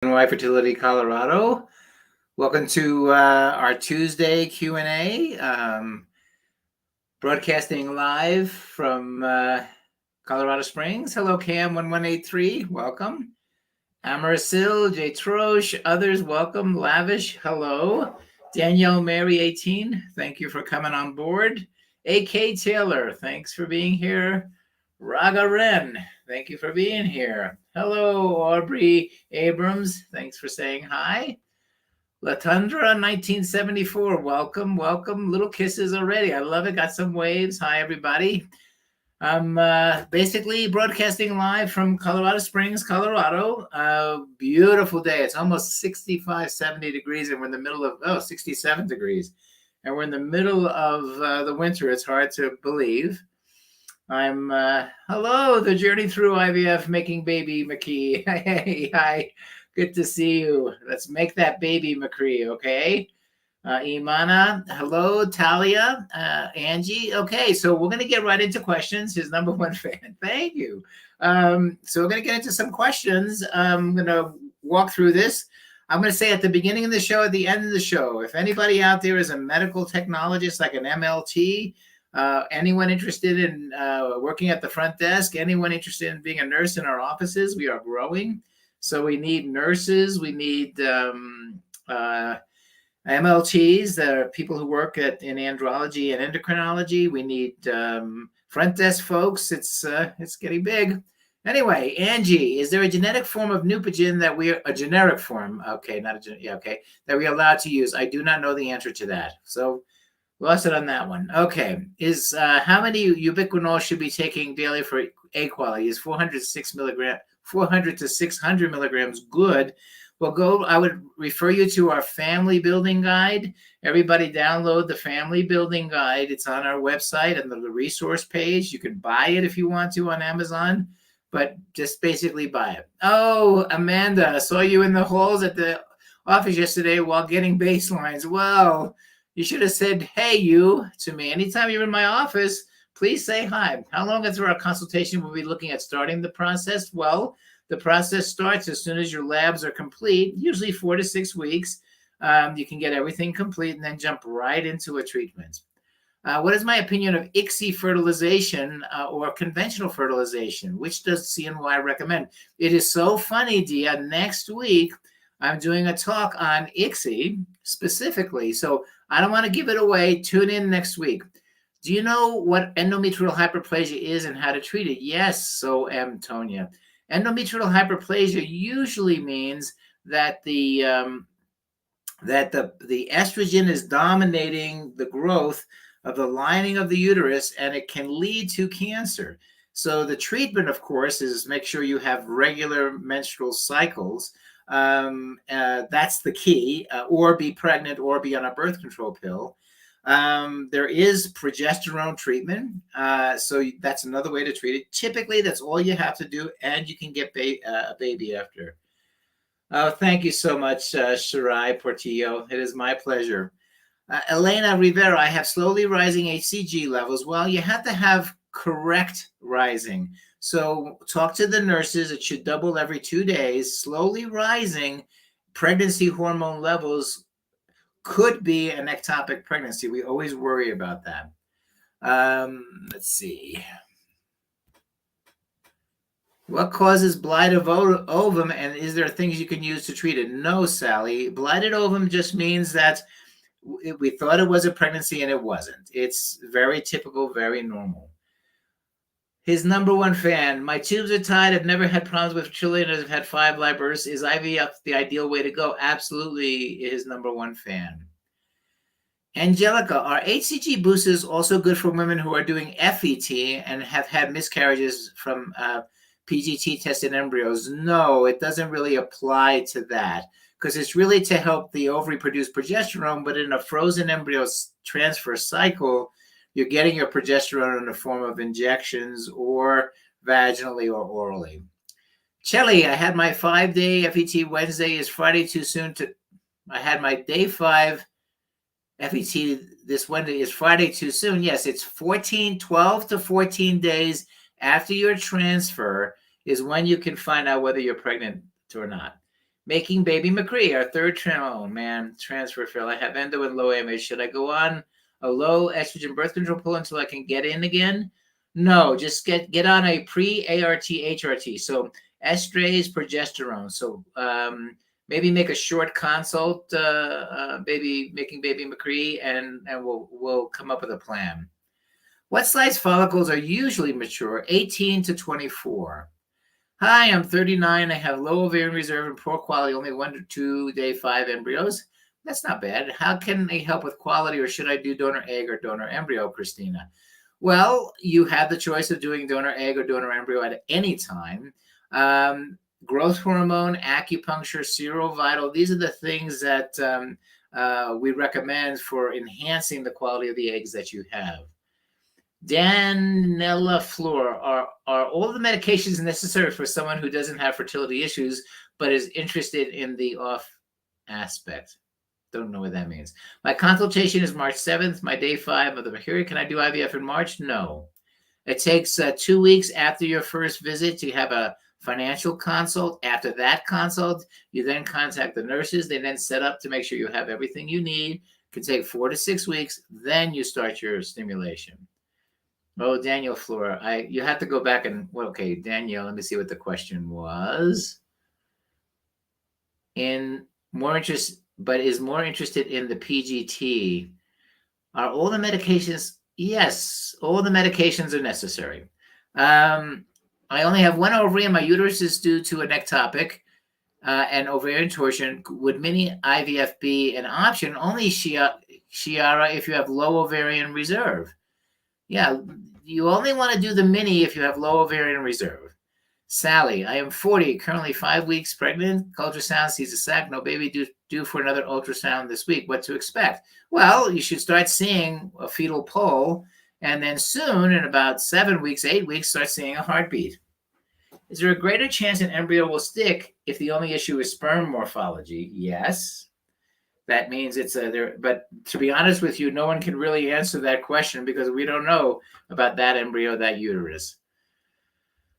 CNY Fertility, Colorado. Welcome to our Tuesday Q&A, broadcasting live from Colorado Springs. Hello, Cam1183, welcome. Amarasil, J. Trosh, others, welcome. Lavish, hello. Danielle Mary 18, thank you for coming on board. A.K. Taylor, thanks for being here. Raga Ren, thank you for being here. Hello, Aubrey Abrams, thanks for saying hi. Latundra 1974, welcome, welcome. Little kisses already, I love it, got some waves. Hi, everybody. I'm basically broadcasting live from Colorado Springs, Colorado. Beautiful day. It's almost 65, 70 degrees, and we're in the middle of, 67 degrees. And we're in the middle of the winter. It's hard to believe. I'm, hello, the journey through IVF, making baby McKee. Hey, hi, good to see you. Let's make that baby McCree, okay? Imana, hello, Talia, Angie. Okay, so we're going to get right into questions. His number one fan. Thank you. So we're going to get into some questions. I'm going to walk through this. I'm going to say at the beginning of the show, at the end of the show, if anybody out there is a medical technologist like an MLT, anyone interested in working at the front desk, anyone interested in being a nurse in our offices, we are growing. So we need nurses. We need MLTs, that are people who work in andrology and endocrinology. We need front desk folks. It's getting big. Anyway, Angie, is there a genetic form of Neupogen that a generic form? Okay, not a okay, that we're allowed to use? I do not know the answer to that. So lost it on that one. Okay, is how many ubiquinol should be taking daily for egg quality? Is 400 to 600 milligrams good? Well, I would refer you to our family building guide. Everybody download the family building guide. It's on our website and the resource page. You can buy it if you want to on Amazon, but just basically buy it. Oh, Amanda, I saw you in the halls at the office yesterday while getting baselines. Well, you should have said, hey, you, to me. Anytime you're in my office, please say hi. How long after our consultation will we be looking at starting the process? Well, the process starts as soon as your labs are complete, usually 4 to 6 weeks. You can get everything complete and then jump right into a treatment. What is my opinion of ICSI fertilization or conventional fertilization? Which does CNY recommend? It is so funny, Dia. Next week, I'm doing a talk on ICSI specifically. So I don't want to give it away. Tune in next week. Do you know what endometrial hyperplasia is and how to treat it? Yes, so am Tonya. Endometrial hyperplasia usually means that the estrogen is dominating the growth of the lining of the uterus, and it can lead to cancer. So the treatment, of course, is make sure you have regular menstrual cycles. That's the key, or be pregnant or be on a birth control pill. There is progesterone treatment. So that's another way to treat it. Typically, that's all you have to do, and you can get a baby after. Oh, thank you so much, Shirai Portillo. It is my pleasure. Elena Rivera, I have slowly rising HCG levels. Well, you have to have correct rising. So talk to the nurses. It should double every 2 days. Slowly rising pregnancy hormone levels could be an ectopic pregnancy. We always worry about that. Let's see. What causes blight of ovum, and is there things you can use to treat it? No, Sally. Blighted ovum just means that we thought it was a pregnancy and it wasn't. It's very typical, very normal. His number one fan. My tubes are tied. I've never had problems with fertility and I've had 5 live births. Is IVF the ideal way to go? Absolutely, his number one fan. Angelica, are HCG boosters also good for women who are doing FET and have had miscarriages from PGT tested embryos? No, it doesn't really apply to that because it's really to help the ovary produce progesterone, but in a frozen embryo transfer cycle, you're getting your progesterone in the form of injections or vaginally or orally. Chelly, I had my 5-day FET Wednesday. Is Friday too soon to? I had my day 5 FET this Wednesday. Is Friday too soon? Yes, it's 12 to 14 days after your transfer is when you can find out whether you're pregnant or not. Making Baby McCree, our third transfer fill. I have endo and low AMH. Should I go on a low estrogen birth control pill until I can get in again? No, just get on a pre-ART HRT. So estrase, progesterone. So maybe make a short consult, making Baby McCree, and we'll come up with a plan. What size follicles are usually mature? 18 to 24. Hi, I'm 39. I have low ovarian reserve and poor quality, only 1 to 2 day 5 embryos. That's not bad. How can they help with quality, or should I do donor egg or donor embryo, Christina? Well, you have the choice of doing donor egg or donor embryo at any time. Growth hormone, acupuncture, serovital, these are the things that we recommend for enhancing the quality of the eggs that you have. Danella Floor, are all the medications necessary for someone who doesn't have fertility issues but is interested in the off aspect? Don't know what that means. My consultation is March 7th, my day 5 of the period. Can I do IVF in March? No. It takes 2 weeks after your first visit to have a financial consult. After that consult, you then contact the nurses. They then set up to make sure you have everything you need. It can take 4 to 6 weeks. Then you start your stimulation. Oh, Daniel Flora, you have to go back and, well, okay, Danielle, let me see what the question was. Is more interested in the PGT. Are all the medications? Yes, all the medications are necessary. I only have one ovary and my uterus is due to an ectopic and ovarian torsion. Would mini IVF be an option? Only Shiara if you have low ovarian reserve. Yeah, you only want to do the mini if you have low ovarian reserve. Sally, I am 40, currently 5 weeks pregnant. Ultrasound sees a sac, no baby due for another ultrasound this week. What to expect? Well, you should start seeing a fetal pole, and then soon, in about 7 weeks, 8 weeks, start seeing a heartbeat. Is there a greater chance an embryo will stick if the only issue is sperm morphology? Yes. That means it's there. But to be honest with you, no one can really answer that question because we don't know about that embryo, that uterus.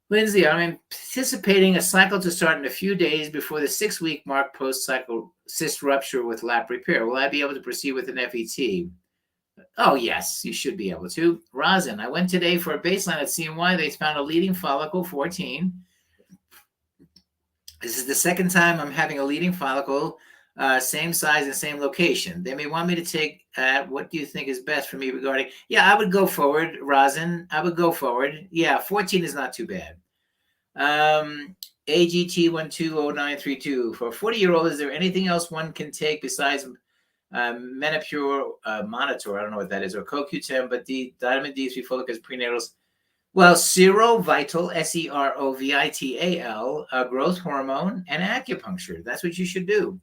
Lindsay, I'm anticipating a cycle to start in a few days before the 6-week mark post-cycle cyst rupture with lap repair. Will I be able to proceed with an FET? Oh, yes, you should be able to. Rosin, I went today for a baseline at CNY. They found a leading follicle, 14. This is the second time I'm having a leading follicle, same size and same location. They may want me to take, what do you think is best for me regarding? Yeah, I would go forward, Rosin. I would go forward. Yeah, 14 is not too bad. AGT120932. For a 40-year-old, is there anything else one can take besides Menopure Monitor? I don't know what that is, or CoQ10, but vitamin D3, folic acid, prenatals. Well, Serovital, Serovital, growth hormone, and acupuncture. That's what you should do.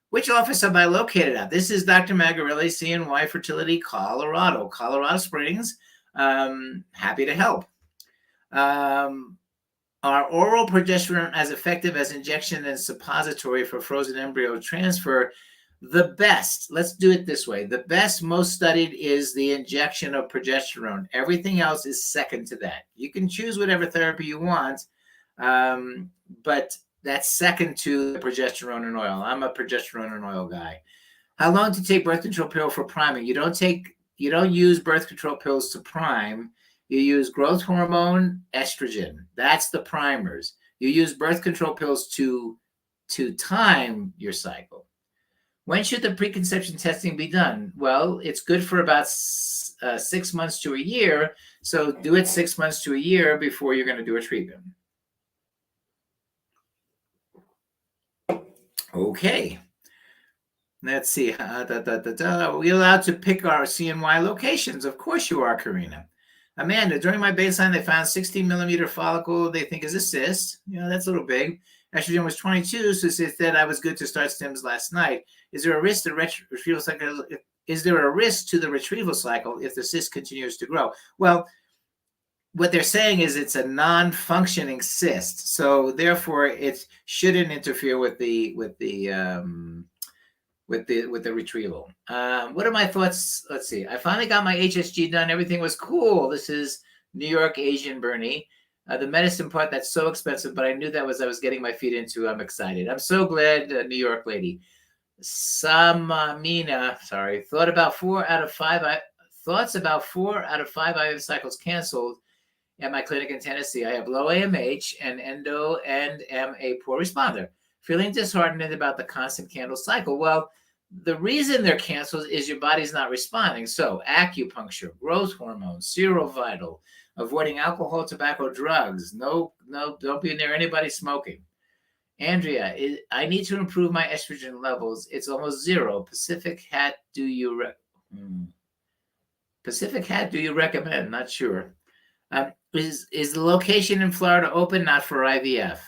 Which office am I located at? This is Dr. Magarelli, CNY Fertility, Colorado Springs. Happy to help. Are oral progesterone as effective as injection and suppository for frozen embryo transfer? The best, let's do it this way. The best, most studied is the injection of progesterone. Everything else is second to that. You can choose whatever therapy you want, but that's second to the progesterone and oil. I'm a progesterone and oil guy. How long to take birth control pill for priming? You don't use birth control pills to prime. You use growth hormone, estrogen. That's the primers. You use birth control pills to time your cycle. When should the preconception testing be done? Well, it's good for about 6 months to a year. So do it 6 months to a year before you're going to do a treatment. Okay. Let's see. Are we allowed to pick our CNY locations? Of course you are, Karina. Amanda, during my baseline, they found 16 millimeter follicle they think is a cyst. That's a little big. Estrogen was 22, so they said I was good to start stims last night. Is there a risk to retrieval cycle? Is there a risk to the retrieval cycle if the cyst continues to grow? Well, what they're saying is it's a non-functioning cyst, so therefore it shouldn't interfere with the retrieval. What are my thoughts? Let's see. I finally got my HSG done. Everything was cool. This is New York Asian Bernie. The medicine part, that's so expensive, but I knew that was I was getting my feet into. I'm excited. I'm so glad, New York lady. Samina, sorry, thoughts about 4 out of 5 IVF cycles canceled at my clinic in Tennessee. I have low AMH and endo and am a poor responder. Feeling disheartened about the constant candle cycle. Well, the reason they're canceled is your body's not responding. So acupuncture, growth hormone, Serovital, avoiding alcohol, tobacco, drugs. No, don't be near anybody smoking. Andrea, I need to improve my estrogen levels. It's almost 0. Pacific Hat, do you recommend? Not sure. Is the location in Florida open? Not for IVF.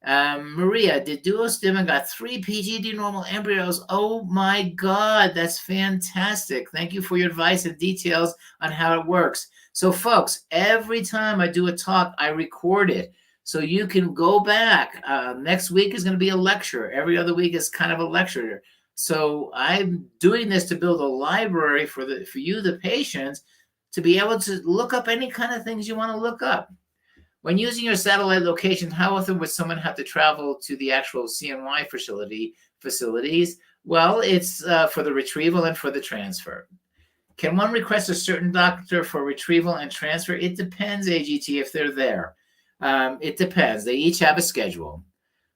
Maria, did Duostim and got 3 PGD normal embryos? Oh my God, that's fantastic. Thank you for your advice and details on how it works. So folks, every time I do a talk, I record it. So you can go back. Next week is going to be a lecture. Every other week is kind of a lecture. So I'm doing this to build a library for you, the patients, to be able to look up any kind of things you want to look up. When using your satellite location, how often would someone have to travel to the actual CNY facilities? Well, it's for the retrieval and for the transfer. Can one request a certain doctor for retrieval and transfer? It depends, AGT, if they're there. It depends. They each have a schedule.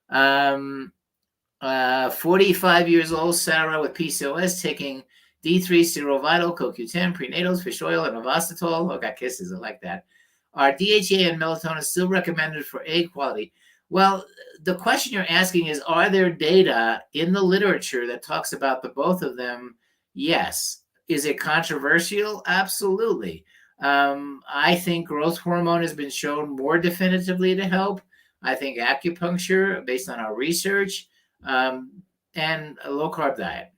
45 years old, Sarah with PCOS, taking D3, Serovital, CoQ10, prenatals, fish oil, and Ovasitol. Oh, got kisses. I like that. Are DHA and melatonin still recommended for egg quality? Well, the question you're asking is, are there data in the literature that talks about the both of them? Yes. Is it controversial? Absolutely. I think growth hormone has been shown more definitively to help. I think acupuncture, based on our research, and a low-carb diet.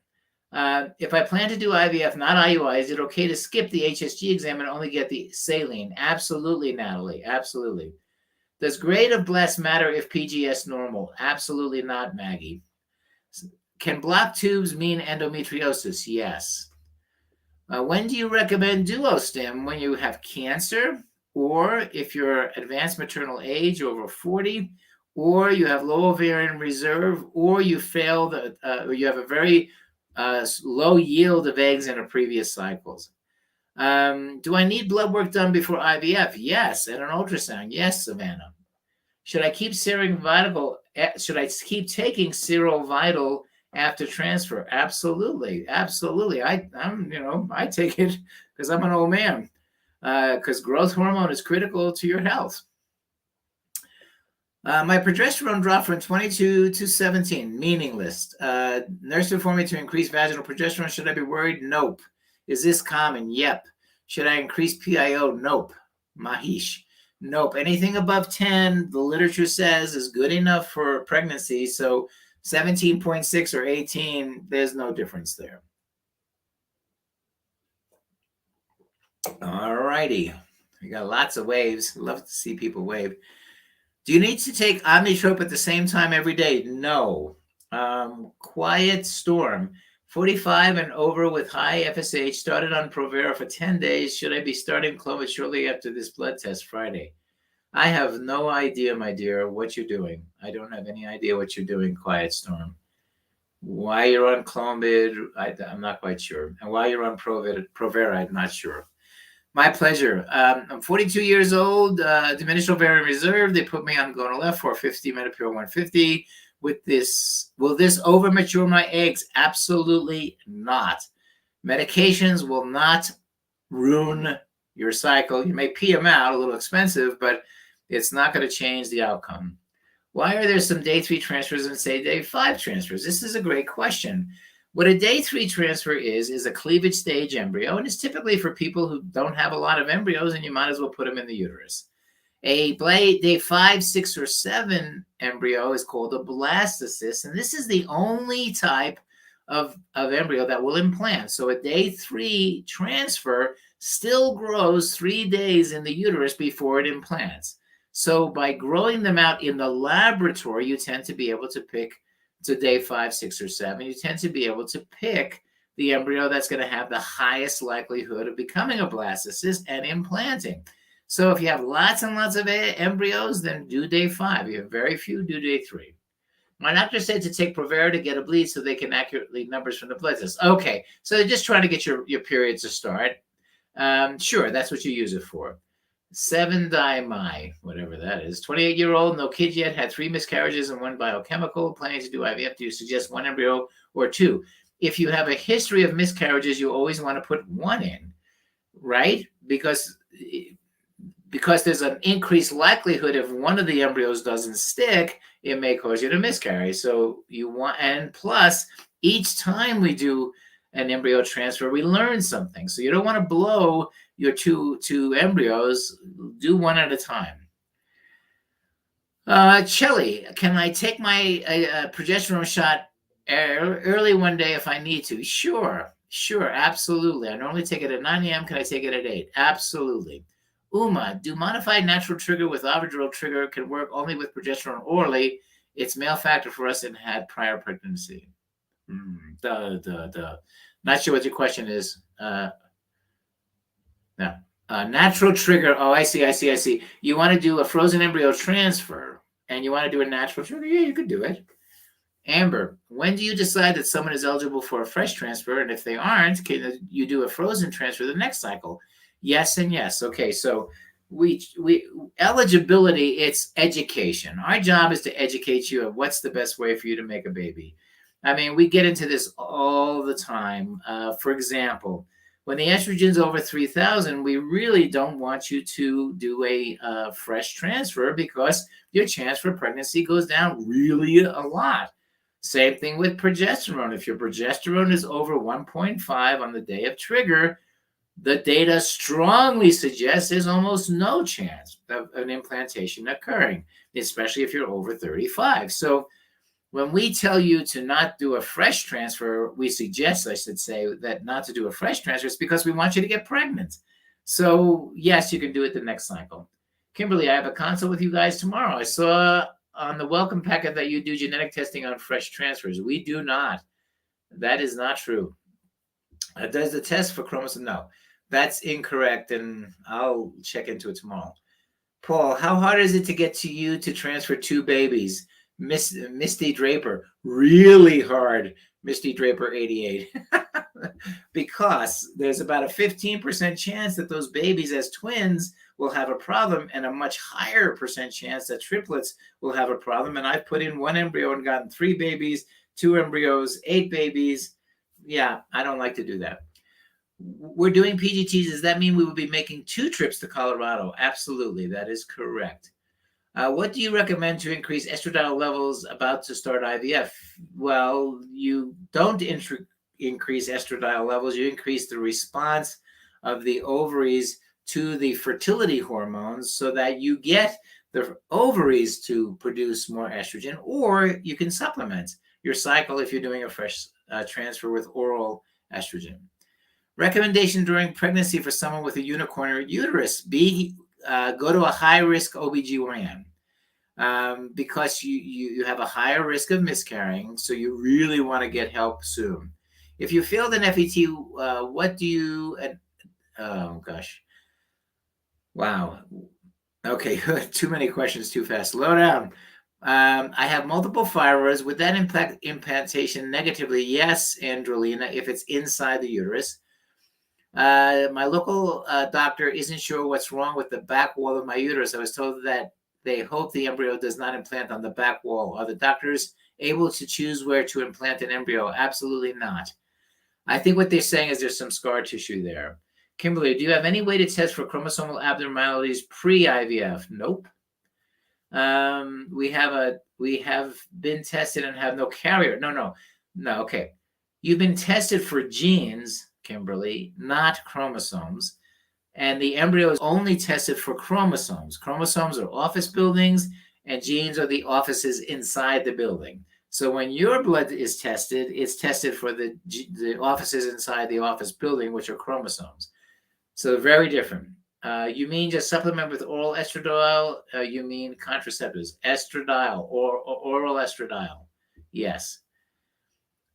If I plan to do IVF, not IUI, is it okay to skip the HSG exam and only get the saline? Absolutely, Natalie. Absolutely. Does grade of blast matter if PGS normal? Absolutely not, Maggie. Can blocked tubes mean endometriosis? Yes. When do you recommend Duostim? When you have cancer, or if you're advanced maternal age, over 40, or you have low ovarian reserve, or you failed, or you have a very low yield of eggs in a previous cycles. Do I need blood work done before IVF? Yes. And an ultrasound? Yes, Savannah. Should I keep Serovital? Should I keep taking Serovital after transfer? Absolutely, absolutely. I take it because I'm an old man. Because growth hormone is critical to your health. My progesterone dropped from 22 to 17. Meaningless. Nurse informed me to increase vaginal progesterone. Should I be worried? Nope. Is this common? Yep. Should I increase PIO? Nope. Mahish. Nope. Anything above 10, the literature says, is good enough for pregnancy. So 17.6 or 18, there's no difference there. All righty. We got lots of waves. Love to see people wave. Do you need to take Omnitrope at the same time every day? No. Quiet Storm. 45 and over with high FSH. Started on Provera for 10 days. Should I be starting Clomid shortly after this blood test Friday? I have no idea, my dear, what you're doing. I don't have any idea what you're doing, Quiet Storm. Why you're on Clomid, I'm not quite sure. And why you're on Provera, I'm not sure. My pleasure. I'm 42 years old, diminished ovarian reserve. They put me on Gonal-F 450, Menopur 150. With this, will this over mature my eggs? Absolutely not. Medications will not ruin your cycle. You may pee them out, a little expensive, but it's not going to change the outcome. Why are there some day 3 transfers and say day 5 transfers? This is a great question. What a day 3 transfer is a cleavage stage embryo, and it's typically for people who don't have a lot of embryos, and you might as well put them in the uterus. A day 5, 6, or 7 embryo is called a blastocyst, and this is the only type of embryo that will implant. So a day 3 transfer still grows 3 days in the uterus before it implants. So by growing them out in the laboratory, you tend to be able to pick to day 5, 6, or 7. You tend to be able to pick the embryo that's going to have the highest likelihood of becoming a blastocyst and implanting. So if you have lots and lots of embryos, then do day 5. You have very few, do day 3. My doctor said to take Provera to get a bleed so they can accurately numbers from the blood test. Okay, so they're just trying to get your periods to start. Sure, that's what you use it for. 7-di-my, whatever that is. 28-year-old, no kids yet, had 3 miscarriages and 1 biochemical, planning to do IVF. Do you suggest 1 embryo or 2? If you have a history of miscarriages, you always want to put 1 in, right? Because there's an increased likelihood if one of the embryos doesn't stick, it may cause you to miscarry. So you want, and plus, each time we do an embryo transfer, we learn something. So you don't want to blow your two embryos. Do 1 at a time. Chelly, can I take my progesterone shot early one day if I need to? Sure, absolutely. I normally take it at 9 a.m. Can I take it at 8? Absolutely. Uma, do modified natural trigger with Ovidrel trigger can work only with progesterone orally? It's male factor for us and had prior pregnancy. Not sure what your question is. No. Natural trigger. Oh, I see. You want to do a frozen embryo transfer and you want to do a natural trigger? Yeah, you could do it. Amber, when do you decide that someone is eligible for a fresh transfer? And if they aren't, can you do a frozen transfer the next cycle? Yes and yes. Okay, so we eligibility, it's education. Our job is to educate you of what's the best way for you to make a baby. I mean, we get into this all the time. For example, when the estrogen's over 3,000, we really don't want you to do a fresh transfer because your chance for pregnancy goes down really a lot. Same thing with progesterone. If your progesterone is over 1.5 on the day of trigger, the data strongly suggests there's almost no chance of an implantation occurring, especially if you're over 35. So when we tell you to not do a fresh transfer, we suggest, I should say, that not to do a fresh transfer is because we want you to get pregnant. So yes, you can do it the next cycle. Kimberly, I have a consult with you guys tomorrow. I saw on the welcome packet that you do genetic testing on fresh transfers. We do not. That is not true. Does the test for chromosome? No, that's incorrect, and I'll check into it tomorrow. Paul, how hard is it to get to you to transfer 2 babies? Misty Draper, really hard. Misty Draper 88. Because there's about a 15% chance that those babies as twins will have a problem and a much higher percent chance that triplets will have a problem. And I've put in 1 embryo and gotten 3 babies, 2 embryos, 8 babies. Yeah, I don't like to do that. We're doing PGTs. Does that mean we will be making 2 trips to Colorado? Absolutely. That is correct. What do you recommend to increase estradiol levels about to start IVF? Well, you don't increase estradiol levels. You increase the response of the ovaries to the fertility hormones so that you get the ovaries to produce more estrogen, or you can supplement your cycle if you're doing a fresh transfer with oral estrogen. Recommendation during pregnancy for someone with a unicorn uterus: go to a high-risk OBGYN because you have a higher risk of miscarrying, so you really want to get help soon. If you failed an FET, what do you... oh, gosh. Wow. Okay, too many questions too fast. Slow down. I have multiple fibroids. Would that impact implantation negatively? Yes, Androlina, if it's inside the uterus. My local doctor isn't sure what's wrong with the back wall of my uterus. I was told that they hope the embryo does not implant on the back wall. Are the doctors able to choose where to implant an embryo? Absolutely not. I think what they're saying is there's some scar tissue there. Kimberly, do you have any way to test for chromosomal abnormalities pre-IVF? Nope. We have been tested and have no carrier. No. Okay. You've been tested for genes, Kimberly, not chromosomes. And the embryo is only tested for chromosomes. Chromosomes are office buildings, and genes are the offices inside the building. So when your blood is tested, it's tested for the offices inside the office building, which are chromosomes. So very different. You mean just supplement with oral estradiol? You mean contraceptives? Estradiol or oral estradiol? Yes.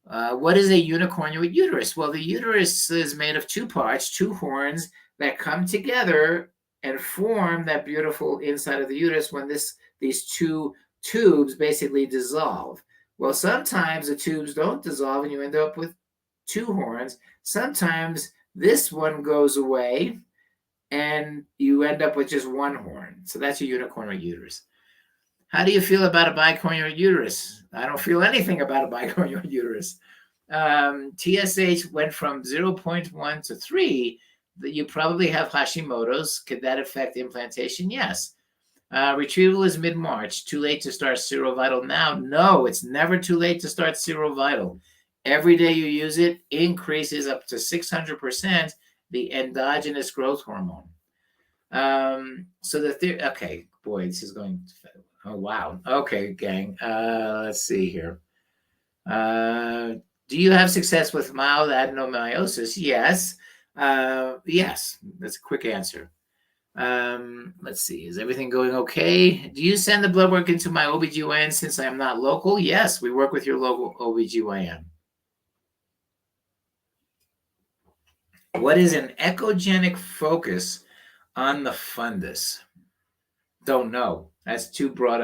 What is a unicornuate uterus? Well, the uterus is made of 2 parts, 2 horns that come together and form that beautiful inside of the uterus when these two tubes basically dissolve. Well, sometimes the tubes don't dissolve and you end up with two horns. Sometimes this one goes away and you end up with just one horn. So that's a unicornuate uterus. How do you feel about a bicornuate uterus? I don't feel anything about a bicornuate uterus. TSH went from 0.1 to 3. You probably have Hashimoto's. Could that affect implantation? Yes. Retrieval is mid-March. Too late to start Serovital now? No, it's never too late to start Serovital. Every day you use it increases up to 600% the endogenous growth hormone. Okay, boy, this is going. Oh, wow. Okay, gang. Let's see here. Do you have success with mild adenomyosis? Yes. Yes. That's a quick answer. Let's see. Is everything going okay? Do you send the blood work into my OBGYN since I am not local? Yes, we work with your local OBGYN. What is an echogenic focus on the fundus? Don't know. That's too broad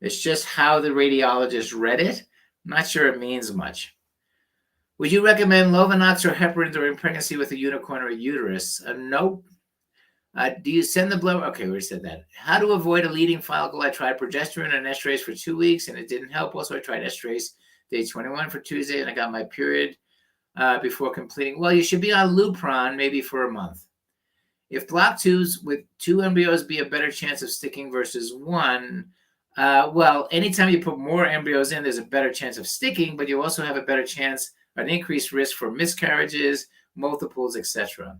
it's just how the radiologist read it. I'm not sure it means much. Would you recommend Lovenox or heparin during pregnancy with a unicornuate uterus? Nope. Do you send the blood? Okay, we already said that. How to avoid a leading follicle? I tried progesterone and estrase for 2 weeks and it didn't help. Also, I tried estrase day 21 for Tuesday and I got my period before completing. Well, you should be on Lupron maybe for a month. If block tubes with 2 embryos be a better chance of sticking versus 1, well, anytime you put more embryos in, there's a better chance of sticking, but you also have a better chance, an increased risk for miscarriages, multiples, etc.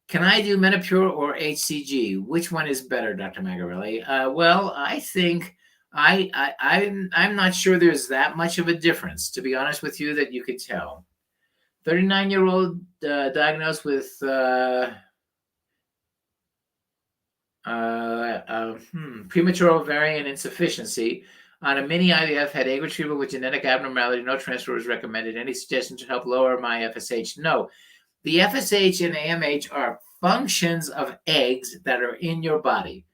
Can I do Menopur or HCG? Which one is better, Dr. Magarelli? Well, I think I'm not sure there's that much of a difference, to be honest with you, that you could tell. 39-year-old diagnosed with premature ovarian insufficiency on a mini IVF, had egg retrieval with genetic abnormality. No transfer was recommended. Any suggestion to help lower my FSH? No. The FSH and AMH are functions of eggs that are in your body.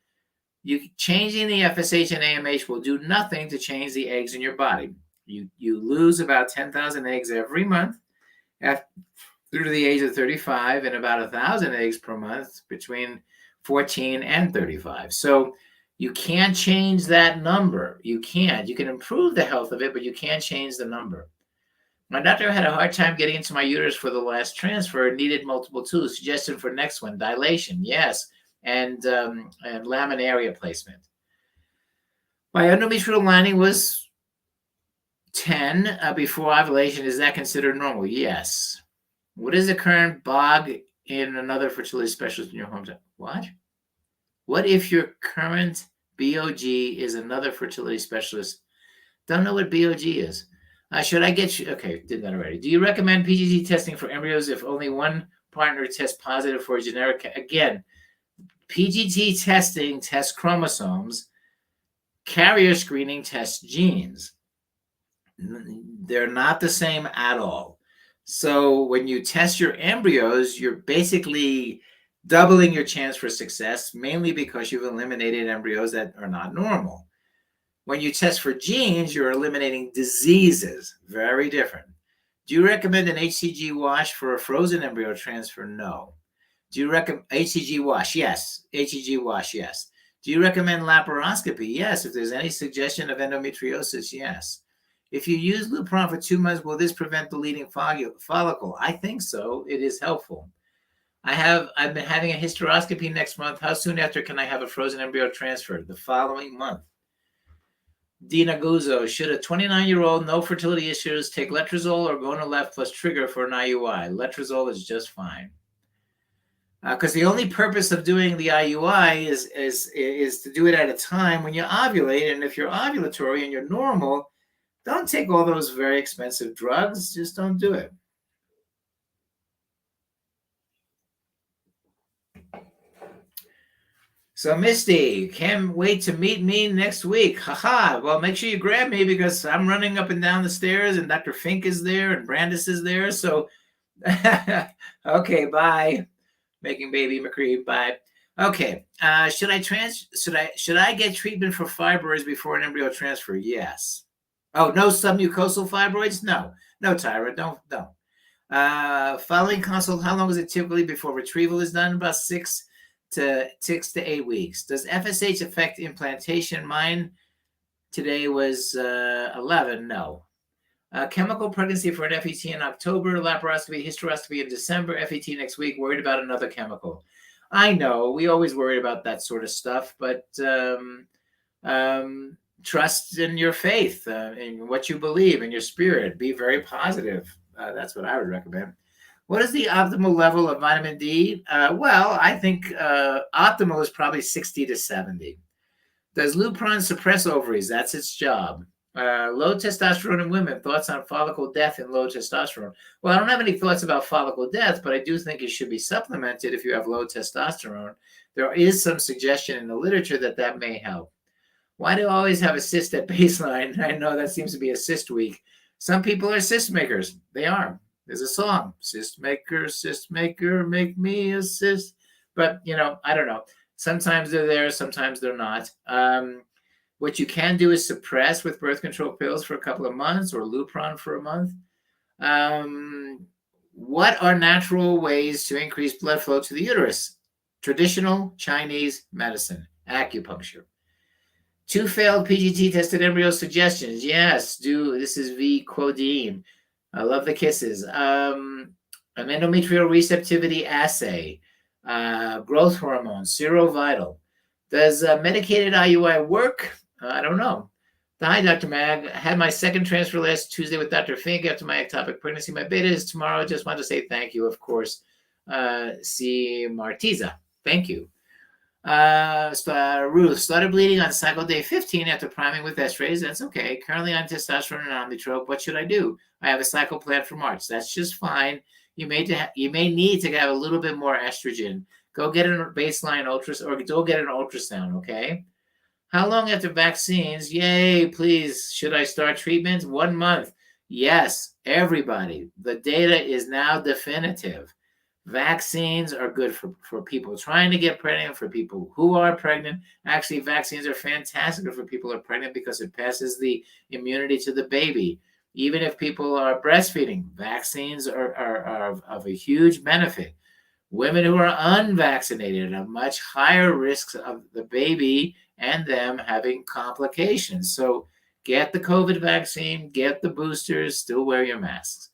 Changing the FSH and AMH will do nothing to change the eggs in your body. You lose about 10,000 eggs every month through the age of 35 and about 1,000 eggs per month between 14 and 35. So you can't change that number. You can't. You can improve the health of it, but you can't change the number. My doctor had a hard time getting into my uterus for the last transfer, needed multiple tools. Suggestion for next one, dilation, yes, and laminaria placement. My endometrial lining was 10 before ovulation. Is that considered normal? Yes. What is the current BOG in another fertility specialist in your hometown? What? What if your current BOG is another fertility specialist? Don't know what BOG is. Should I get you? Okay, did that already. Do you recommend PGT testing for embryos if only one partner tests positive for a generic? Again, PGT testing tests chromosomes. Carrier screening tests genes. They're not the same at all. So when you test your embryos, you're basically doubling your chance for success, mainly because you've eliminated embryos that are not normal. When you test for genes, you're eliminating diseases. Very different. Do you recommend an HCG wash for a frozen embryo transfer? No. Do you recommend HCG wash? Yes. HCG wash, yes. Do you recommend laparoscopy? Yes. If there's any suggestion of endometriosis, yes. If you use Lupron for 2 months, will this prevent bleeding follicle? I think so. It is helpful. I've been having a hysteroscopy next month. How soon after can I have a frozen embryo transferred? The following month. Dina Guzzo, should a 29-year-old no fertility issues take letrozole or Gonal-f plus trigger for an IUI? Letrozole is just fine. Because the only purpose of doing the IUI is to do it at a time when you ovulate. And if you're ovulatory and you're normal, don't take all those very expensive drugs. Just don't do it. So, Misty, can't wait to meet me next week. Haha. Well, make sure you grab me because I'm running up and down the stairs and Dr. Fink is there and Brandis is there. So, okay, bye. Making Baby McCree. Bye. Okay. Should I get treatment for fibroids before an embryo transfer? Yes. Oh, no submucosal fibroids? No. No, Tyra. Don't. Following consult, how long is it typically before retrieval is done? About 6 to 8 weeks. Does FSH affect implantation? Mine today was 11. No. Chemical pregnancy for an FET in October, laparoscopy, hysteroscopy in December, FET next week, worried about another chemical. I know, we always worry about that sort of stuff, but trust in your faith, in what you believe, in your spirit. Be very positive. That's what I would recommend. What is the optimal level of vitamin D? Well, I think optimal is probably 60 to 70. Does Lupron suppress ovaries? That's its job. Low testosterone in women. Thoughts on follicle death and low testosterone? Well, I don't have any thoughts about follicle death, but I do think it should be supplemented if you have low testosterone. There is some suggestion in the literature that may help. Why do I always have a cyst at baseline? I know that seems to be a cyst week. Some people are cyst makers. They are. There's a song, cyst maker, make me a cyst. But, I don't know. Sometimes they're there, sometimes they're not. What you can do is suppress with birth control pills for a couple of months or Lupron for a month. What are natural ways to increase blood flow to the uterus? Traditional Chinese medicine, acupuncture. 2 failed PGT tested embryo suggestions. Yes, this is V. Quodine. I love the kisses. An endometrial receptivity assay, growth hormone, serovital. Does medicated IUI work? I don't know. Hi, Dr. Mag. I had my second transfer last Tuesday with Dr. Fink after my ectopic pregnancy. My beta is tomorrow. Just wanted to say thank you, of course. C. Martiza. Thank you. Ruth started bleeding on cycle day 15 after priming with estrays. That's okay. Currently on testosterone and omnitrope. What should I do? I have a cycle planned for March. That's just fine. You may need to have a little bit more estrogen. Go get a baseline ultrasound or go get an ultrasound. Okay. How long after vaccines? Yay, please. Should I start treatment? 1 month. Yes, everybody. The data is now definitive. Vaccines are good for people trying to get pregnant, for people who are pregnant. Actually, vaccines are fantastic for people who are pregnant because it passes the immunity to the baby. Even if people are breastfeeding, vaccines are of a huge benefit. Women who are unvaccinated have much higher risks of the baby and them having complications. So get the COVID vaccine, get the boosters, still wear your masks.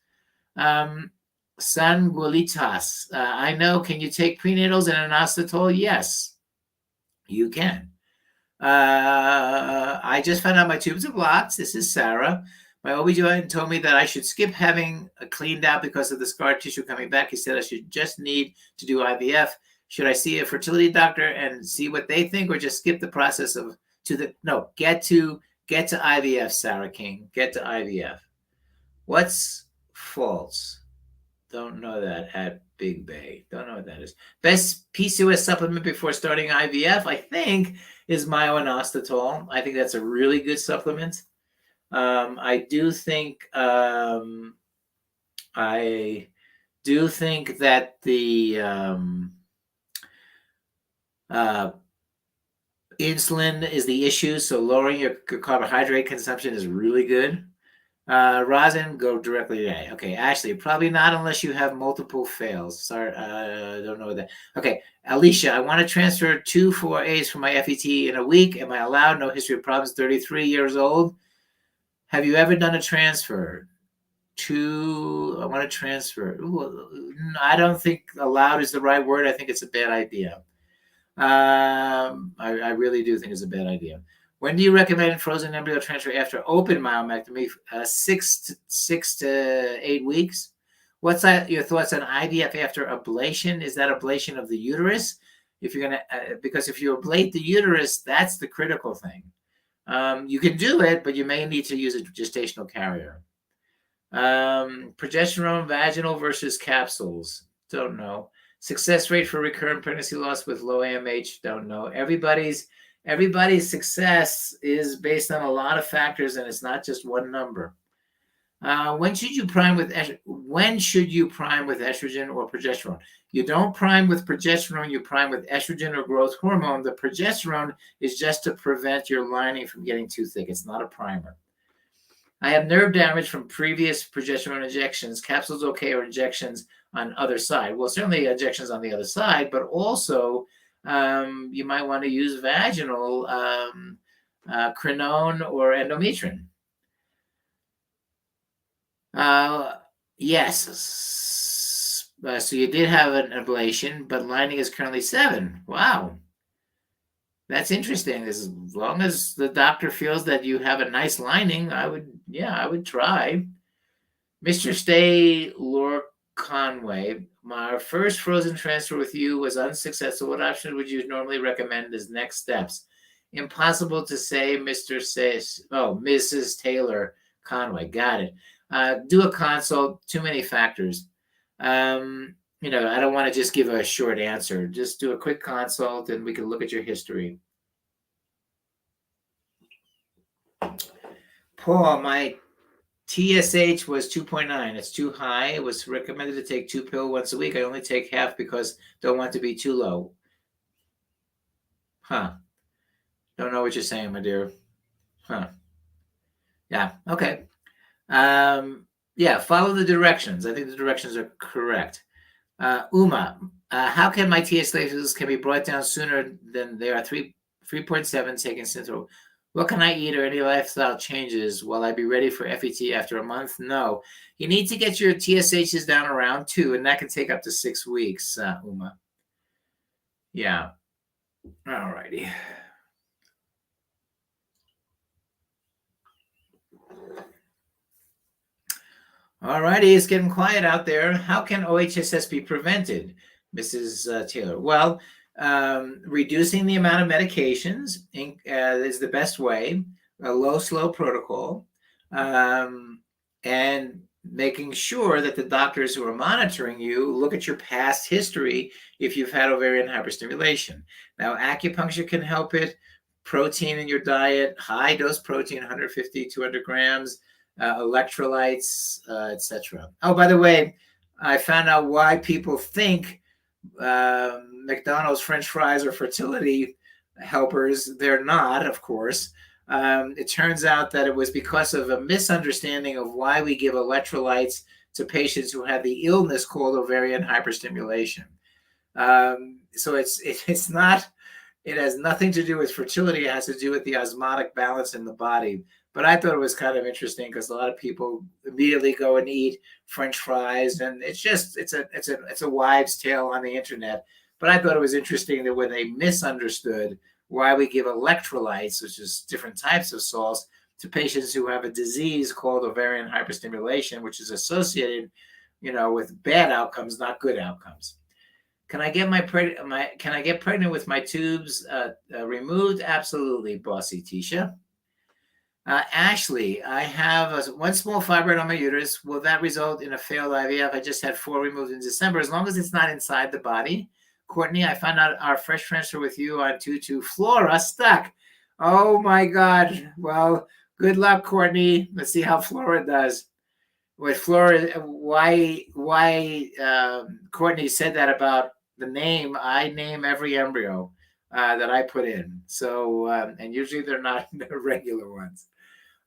Sanguilitas, I know, can you take prenatals and inositol? Yes, you can. I just found out my tubes are blocked. This is Sarah. My OB/GYN told me that I should skip having cleaned out because of the scar tissue coming back. He said I should just need to do IVF. Should I see a fertility doctor and see what they think, or just skip the process get to IVF, Sarah King. Get to IVF. What's false? Don't know that at Big Bay. Don't know what that is. Best PCOS supplement before starting IVF, I think, is myo-inositol. I think that's a really good supplement. I do think that the insulin is the issue, so lowering your carbohydrate consumption is really good. Rosin, go directly to A. Okay, Ashley, probably not unless you have multiple fails. Sorry, don't know that. Okay, Alicia, I want to transfer 2 4As from my FET in a week. Am I allowed? No history of problems. 33 years old. Have you ever done a transfer? I want to transfer. Ooh, I don't think allowed is the right word. I think it's a bad idea. I really do think it's a bad idea. When do you recommend frozen embryo transfer after open myomectomy? 6 to 8 weeks. What's your thoughts on IVF after ablation? Is that ablation of the uterus? If you're because if you ablate the uterus, that's the critical thing. You can do it, but you may need to use a gestational carrier. Progesterone, vaginal versus capsules. Don't know. Success rate for recurrent pregnancy loss with low AMH. Don't know. Everybody's success is based on a lot of factors, and it's not just one number. When should you prime with estrogen or progesterone? You don't prime with progesterone, you prime with estrogen or growth hormone. The progesterone is just to prevent your lining from getting too thick. It's not a primer. I have nerve damage from previous progesterone injections. Capsules okay, or injections on other side? Well, certainly injections on the other side, but also you might want to use vaginal crinone or endometrium. Yes. So you did have an ablation, but lining is currently 7. Wow. That's interesting. As long as the doctor feels that you have a nice lining, I would try. Mr. Stay Lord Conway, my first frozen transfer with you was unsuccessful. What option would you normally recommend as next steps? Impossible to say, Mrs. Taylor Conway. Got it. Do a consult. Too many factors. I don't want to just give a short answer. Just do a quick consult and we can look at your history. Paul, my TSH was 2.9. It's too high. It was recommended to take 2 pills once a week. I only take half because don't want to be too low. Don't know what you're saying, my dear. Yeah, okay. Follow the directions. I think the directions are correct. Uma, how can my TSH levels can be brought down sooner than they are 3.7 taken Synthro? What can I eat or any lifestyle changes? Will I be ready for FET after a month? No. You need to get your TSHs down around 2, and that can take up to 6 weeks, Uma. Yeah. All righty. All righty, it's getting quiet out there. How can OHSS be prevented, Mrs. Taylor? Well, reducing the amount of medications is the best way, a low, slow protocol, and making sure that the doctors who are monitoring you look at your past history if you've had ovarian hyperstimulation. Now, acupuncture can help it, protein in your diet, high dose protein, 150, 200 grams, electrolytes, etc. Oh, by the way, I found out why people think McDonald's French fries are fertility helpers. They're not, of course. It turns out that it was because of a misunderstanding of why we give electrolytes to patients who have the illness called ovarian hyperstimulation. So it's not, it has nothing to do with fertility. It has to do with the osmotic balance in the body. But I thought it was kind of interesting because a lot of people immediately go and eat French fries, and it's a wives' tale on the internet. But I thought it was interesting that when they misunderstood why we give electrolytes, which is different types of salts, to patients who have a disease called ovarian hyperstimulation, which is associated, with bad outcomes, not good outcomes. Can I get Can I get pregnant with my tubes removed? Absolutely, bossy Tisha. Ashley, I have one small fibroid on my uterus. Will that result in a failed IVF? I just had 4 removed in December, as long as it's not inside the body. Courtney, I found out our fresh transfer with you on 2-2. Flora stuck. Oh my God. Well, good luck, Courtney. Let's see how Flora does. With Flora, why Courtney said that about the name. I name every embryo that I put in. So, and usually they're not the regular ones.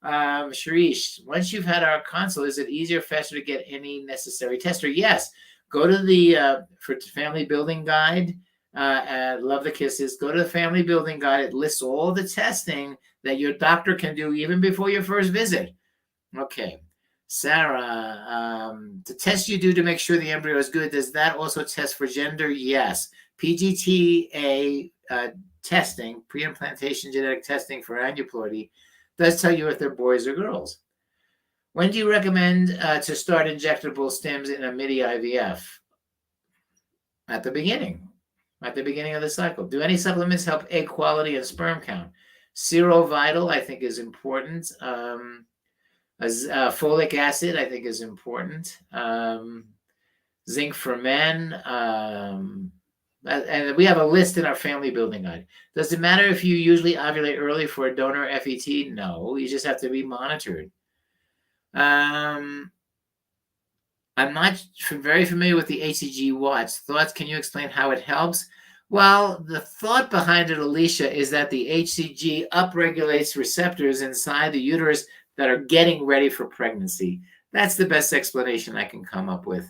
Sharish, once you've had our consult, is it easier, faster to get any necessary tester? Yes. Go to the for family building guide. Love the kisses. Go to the family building guide. It lists all the testing that your doctor can do even before your first visit. Okay. Sarah, the test you do to make sure the embryo is good, does that also test for gender? Yes. PGTA testing, pre-implantation genetic testing for aneuploidy, does tell you if they're boys or girls. When do you recommend to start injectable stims in a Midi IVF? At the beginning of the cycle. Do any supplements help egg quality and sperm count? Serovital, I think, is important. Folic acid, I think, is important. Zinc for men. And we have a list in our family building guide. Does it matter if you usually ovulate early for a donor FET? No, you just have to be monitored. I'm not very familiar with the HCG watch. Thoughts? Can you explain how it helps? Well, the thought behind it, Alicia, is that the HCG upregulates receptors inside the uterus that are getting ready for pregnancy. That's the best explanation I can come up with.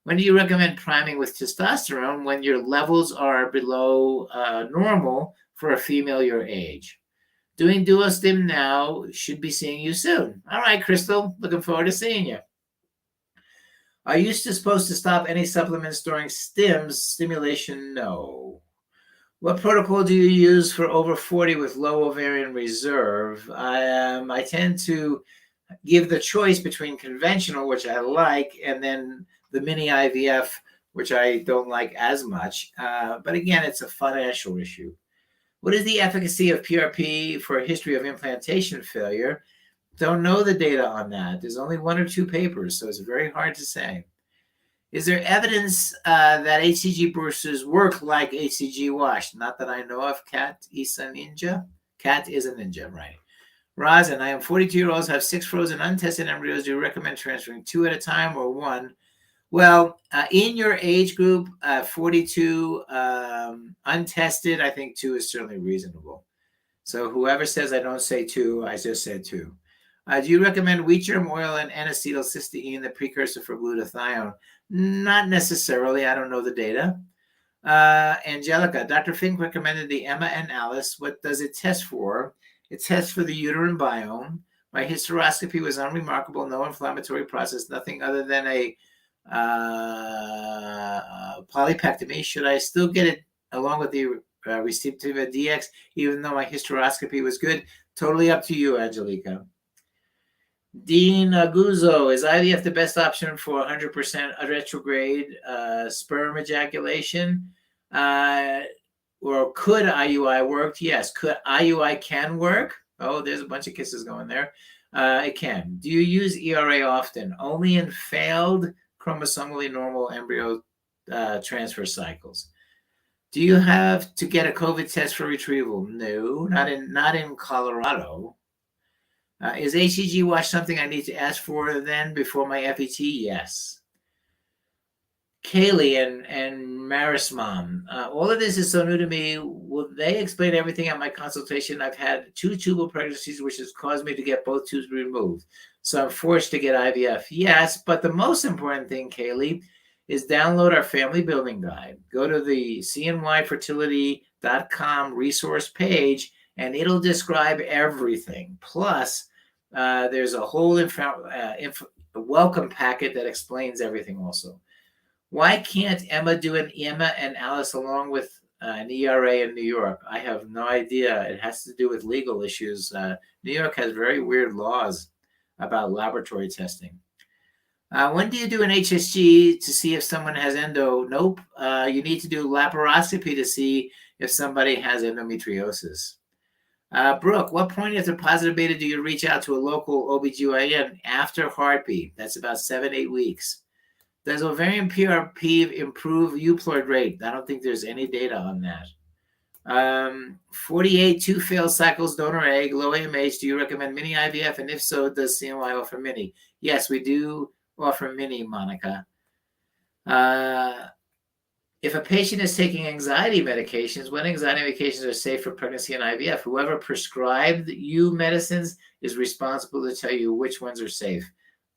When do you recommend priming with testosterone? When your levels are below normal for a female your age. Doing DuoStim now, should be seeing you soon. All right, Crystal, looking forward to seeing you. Are you still supposed to stop any supplements during stimulation? No. What protocol do you use for over 40 with low ovarian reserve? I tend to give the choice between conventional, which I like, and then the mini IVF, which I don't like as much. But again, it's a financial issue. What is the efficacy of PRP for a history of implantation failure? Don't know the data on that. There's only 1 or 2 papers, so it's very hard to say. Is there evidence that HCG boosters work like HCG wash? Not that I know of. Cat is a ninja. Cat is a ninja, right? Rosin, I am 42-year-olds, have 6 frozen untested embryos. Do you recommend transferring 2 at a time or 1? Well, in your age group, 42 untested, I think 2 is certainly reasonable. So whoever says I don't say 2, I just said 2. Do you recommend wheat germ oil and N-acetylcysteine, the precursor for glutathione? Not necessarily. I don't know the data. Angelica, Dr. Fink recommended the Emma and Alice. What does it test for? It tests for the uterine biome. My hysteroscopy was unremarkable, no inflammatory process, nothing other than a polypectomy. Should I still get it along with the Receptiva DX, even though my hysteroscopy was good? Totally up to you, Angelica. Dean Guzzo, is IVF the best option for 100% retrograde sperm ejaculation? Or could IUI work? Yes. Could IUI can work? Oh, there's a bunch of kisses going there. It can. Do you use ERA often? Only in failed chromosomally normal embryo transfer cycles. Do you have to get a COVID test for retrieval? No, not in Colorado. Is HCG wash something I need to ask for then before my FET? Yes. Kaylee and Maris Mom, all of this is so new to me. Will they explain everything at my consultation? I've had 2 tubal pregnancies, which has caused me to get both tubes removed. So I'm forced to get IVF. Yes, but the most important thing, Kaylee, is download our family building guide. Go to the cnyfertility.com resource page, and it'll describe everything. Plus, there's a whole welcome packet that explains everything also. Why can't Emma do an Emma and Alice along with an ERA in New York? I have no idea. It has to do with legal issues. New York has very weird laws about laboratory testing. When do you do an HSG to see if someone has endo? Nope. You need to do laparoscopy to see if somebody has endometriosis. Brooke, what point after positive beta do you reach out to a local OBGYN after heartbeat? That's about 7-8 weeks. Does ovarian PRP improve euploid rate? I don't think there's any data on that. 48, 2 failed cycles, donor egg, low AMH. Do you recommend mini IVF? And if so, does CNY offer mini? Yes, we do offer mini, Monica. If a patient is taking anxiety medications, when anxiety medications are safe for pregnancy and IVF, whoever prescribed you medicines is responsible to tell you which ones are safe.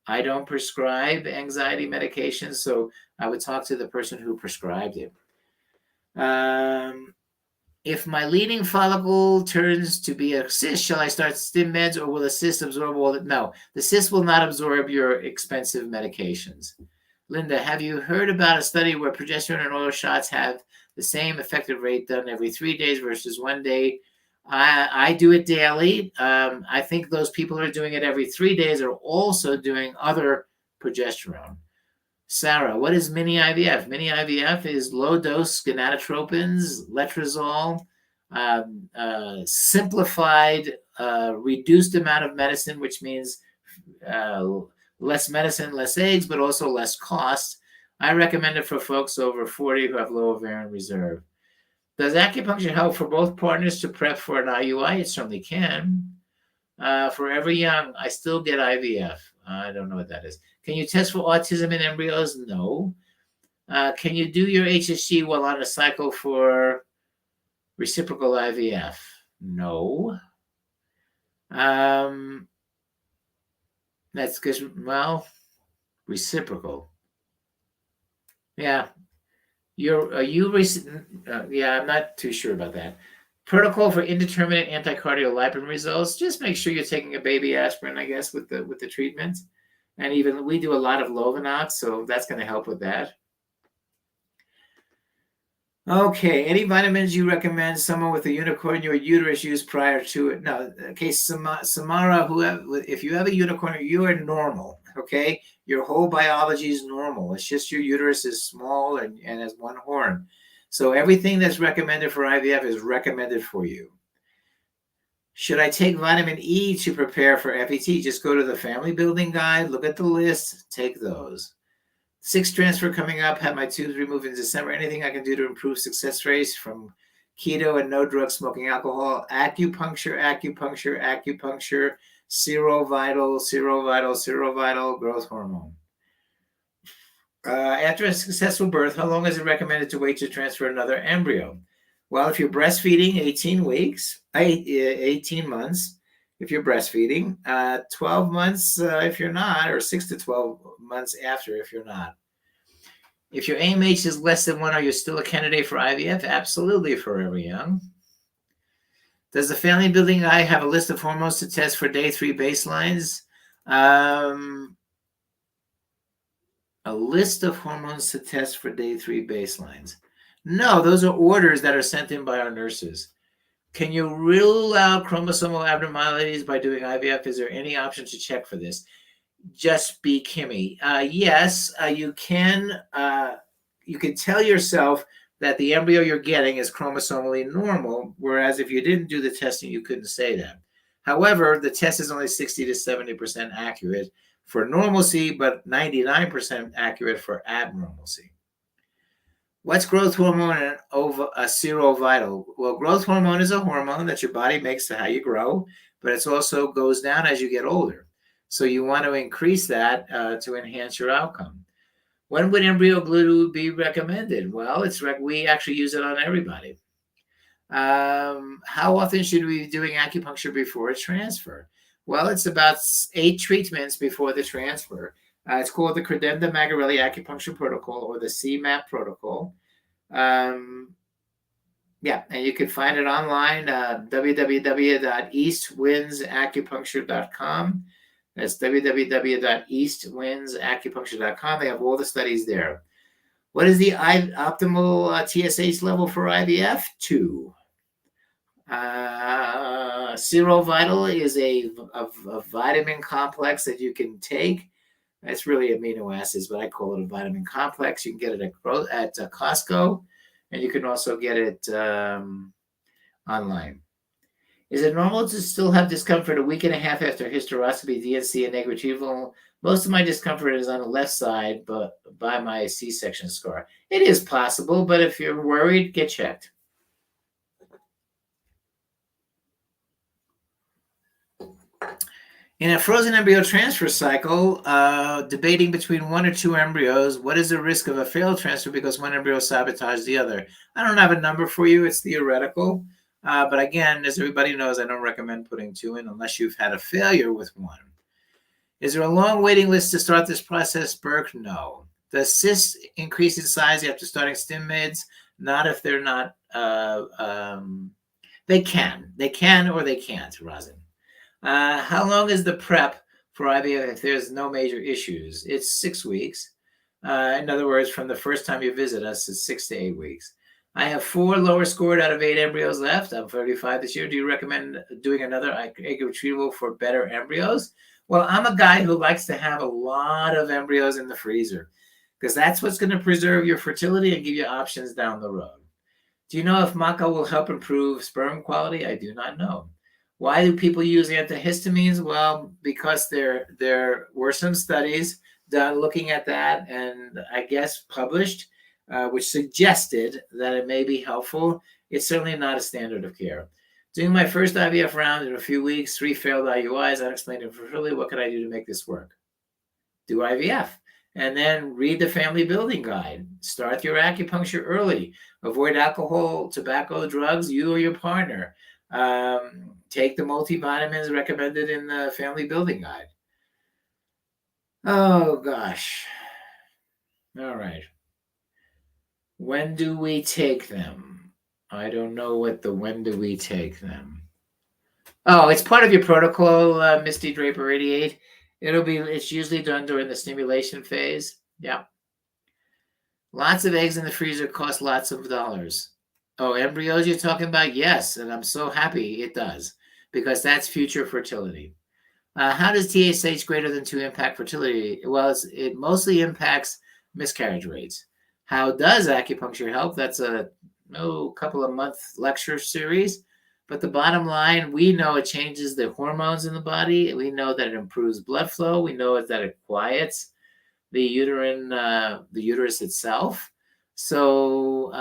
I don't prescribe anxiety medications, so I would talk to the person who prescribed it. If my leading follicle turns to be a cyst, shall I start stim meds, or will the cyst absorb all the... No, the cyst will not absorb your expensive medications. Linda, have you heard about a study where progesterone and oil shots have the same effective rate done every 3 days versus 1 day? I do it daily. I think those people who are doing it every 3 days are also doing other progesterone. Sarah, what is mini IVF? Mini IVF is low dose gonadotropins, letrozole, simplified, reduced amount of medicine, which means less medicine, less eggs, but also less cost. I recommend it for folks over 40 who have low ovarian reserve. Does acupuncture help for both partners to prep for an IUI? It certainly can. Forever young, I still get IVF. I don't know what that is. Can you test for autism in embryos? No. Can you do your HSG while on a cycle for reciprocal IVF? No. That's because, well, reciprocal. Yeah. Yeah, I'm not too sure about that. Protocol for indeterminate anticardiolipin results. Just make sure you're taking a baby aspirin, I guess, with the treatment. And even we do a lot of Lovenox, so that's going to help with that. Okay, any vitamins you recommend someone with a unicornuate uterus use prior to it? No, okay, Samara, if you have a unicorn, you are normal, okay? Your whole biology is normal. It's just your uterus is small and has one horn. So everything that's recommended for IVF is recommended for you. Should I take vitamin E to prepare for FET? Just go to the family building guide, look at the list, take those. 6 transfer coming up, had my tubes removed in December. Anything I can do to improve success rates from keto and no drug smoking alcohol? Acupuncture, serovital, growth hormone. After a successful birth, how long is it recommended to wait to transfer another embryo? Well, if you're breastfeeding, 18 months. If you're breastfeeding, 12 months if you're not, or 6 to 12 months after if you're not. If your AMH is less than 1, are you still a candidate for IVF? Absolutely, Forever Young. Does the family building guide have a list of hormones to test for day 3 baselines? A list of hormones to test for day 3 baselines. No, those are orders that are sent in by our nurses. Can you rule out chromosomal abnormalities by doing IVF? Is there any option to check for this? Just be Kimmy. Yes, you can. You can tell yourself that the embryo you're getting is chromosomally normal, whereas if you didn't do the testing, you couldn't say that. However, the test is only 60 to 70% accurate for normalcy, but 99% accurate for abnormalcy. What's growth hormone and serovital? Well, growth hormone is a hormone that your body makes to how you grow, but it also goes down as you get older. So you want to increase that to enhance your outcome. When would embryo glue be recommended? Well, we actually use it on everybody. How often should we be doing acupuncture before a transfer? Well, it's about 8 treatments before the transfer. It's called the Credenda Magarelli Acupuncture Protocol, or the CMAP protocol. Yeah, and you can find it online, www.eastwindsacupuncture.com. That's www.eastwindsacupuncture.com. They have all the studies there. What is the optimal TSH level for IVF? 2. Serovital is a vitamin complex that you can take. It's really amino acids, but I call it a vitamin complex. You can get it at Costco, and you can also get it online. Is it normal to still have discomfort a week and a half after hysteroscopy, DNC, and egg retrieval? Most of my discomfort is on the left side, but by my C-section scar. It is possible, but if you're worried, get checked. In a frozen embryo transfer cycle, debating between 1 or 2 embryos, what is the risk of a failed transfer because one embryo sabotaged the other? I don't have a number for you. It's theoretical. But again, as everybody knows, I don't recommend putting 2 in unless you've had a failure with 1. Is there a long waiting list to start this process, Burke? No. Does cyst increase in size after starting stim meds? Not if they're not. They can. They can or they can't, Rosin. How long is the prep for IVF if there's no major issues? It's 6 weeks. In other words, from the first time you visit us, it's 6 to 8 weeks. I have 4 lower scored out of 8 embryos left. I'm 35 this year. Do you recommend doing another egg retrieval for better embryos? Well, I'm a guy who likes to have a lot of embryos in the freezer because that's what's going to preserve your fertility and give you options down the road. Do you know if maca will help improve sperm quality? I do not know. Why do people use antihistamines? Well, because there were some studies done looking at that and I guess published, which suggested that it may be helpful. It's certainly not a standard of care. Doing my first IVF round in a few weeks, 3 failed IUIs, unexplained infertility. What can I do to make this work? do IVF. And then read the family building guide. Start your acupuncture early. Avoid alcohol, tobacco, drugs, you or your partner. Take the multivitamins recommended in the family building guide. Oh, gosh. All right. When do we take them? I don't know what the when do we take them. Oh, it's part of your protocol, Misty Draper 88. It's usually done during the stimulation phase. Yeah. Lots of eggs in the freezer cost lots of dollars. Oh, embryos you're talking about? Yes, and I'm so happy it does, because that's future fertility. How does TSH greater than 2 impact fertility? Well, it mostly impacts miscarriage rates. How does acupuncture help? That's a couple of month lecture series. But the bottom line, we know it changes the hormones in the body. We know that it improves blood flow. We know that it quiets the uterus itself. So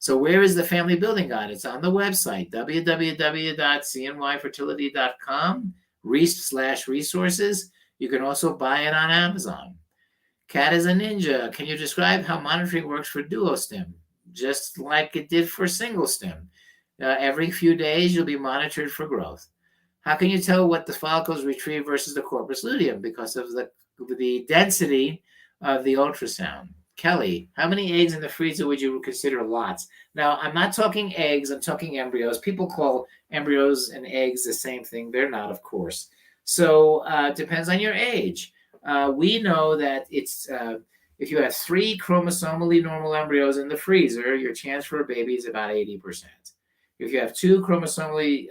where is the family building guide? It's on the website, www.cnyfertility.com/resources. You can also buy it on Amazon. Cat is a ninja. Can you describe how monitoring works for duostim? Just like it did for single stim. Every few days, you'll be monitored for growth. How can you tell what the follicles retrieve versus the corpus luteum? Because of the density of the ultrasound. Kelly, how many eggs in the freezer would you consider lots? Now, I'm not talking eggs, I'm talking embryos. People call embryos and eggs the same thing. They're not, of course. So it depends on your age. We know that it's if you have 3 chromosomally normal embryos in the freezer, your chance for a baby is about 80%. If you have 2 chromosomally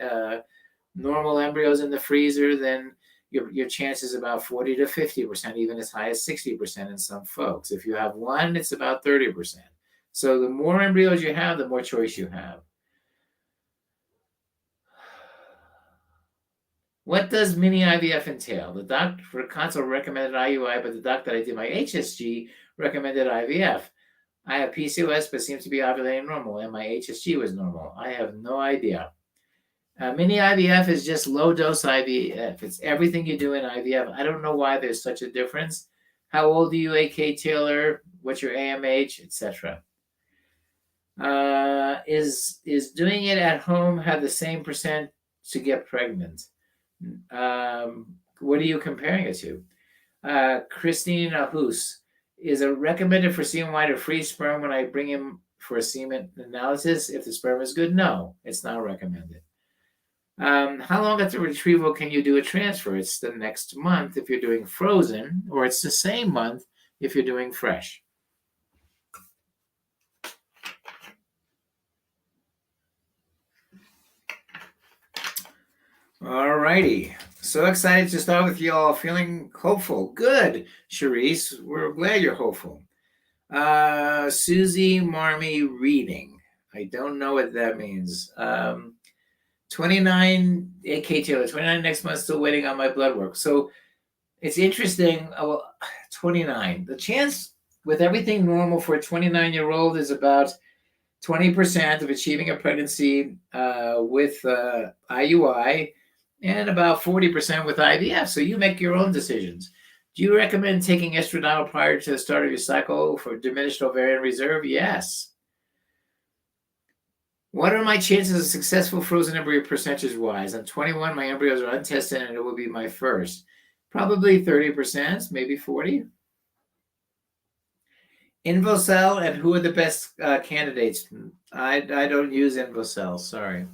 normal embryos in the freezer, then your chance is about 40 to 50%, even as high as 60% in some folks. If you have 1, it's about 30%. So the more embryos you have, the more choice you have. What does mini IVF entail? The doctor for consult recommended IUI, but the doctor that I did my HSG recommended IVF. I have PCOS, but seems to be ovulating normal, and my HSG was normal. I have no idea. Mini IVF is just low dose IVF. It's everything you do in IVF. I don't know why there's such a difference. How old are you, AK Taylor? What's your AMH, etc.? Is doing it at home have the same percent to get pregnant? What are you comparing it to? Christine Ahus, is it recommended for CNY to freeze sperm when I bring him for a semen analysis? If the sperm is good, no, it's not recommended. How long after retrieval can you do a transfer? It's the next month if you're doing frozen, or it's the same month if you're doing fresh. All righty. So excited to start with you all, feeling hopeful. Good, Charisse. We're glad you're hopeful. Susie Marmy reading. I don't know what that means. 29, AK Taylor, 29 next month, still waiting on my blood work. So it's interesting. 29. The chance with everything normal for a 29-year-old is about 20% of achieving a pregnancy with IUI, and about 40% with IVF. So you make your own decisions. Do you recommend taking estradiol prior to the start of your cycle for diminished ovarian reserve? Yes. What are my chances of successful frozen embryo percentage-wise? I'm 21, my embryos are untested, and it will be my first. Probably 30%, maybe 40. Invocell, and who are the best candidates? I don't use Invocell, sorry.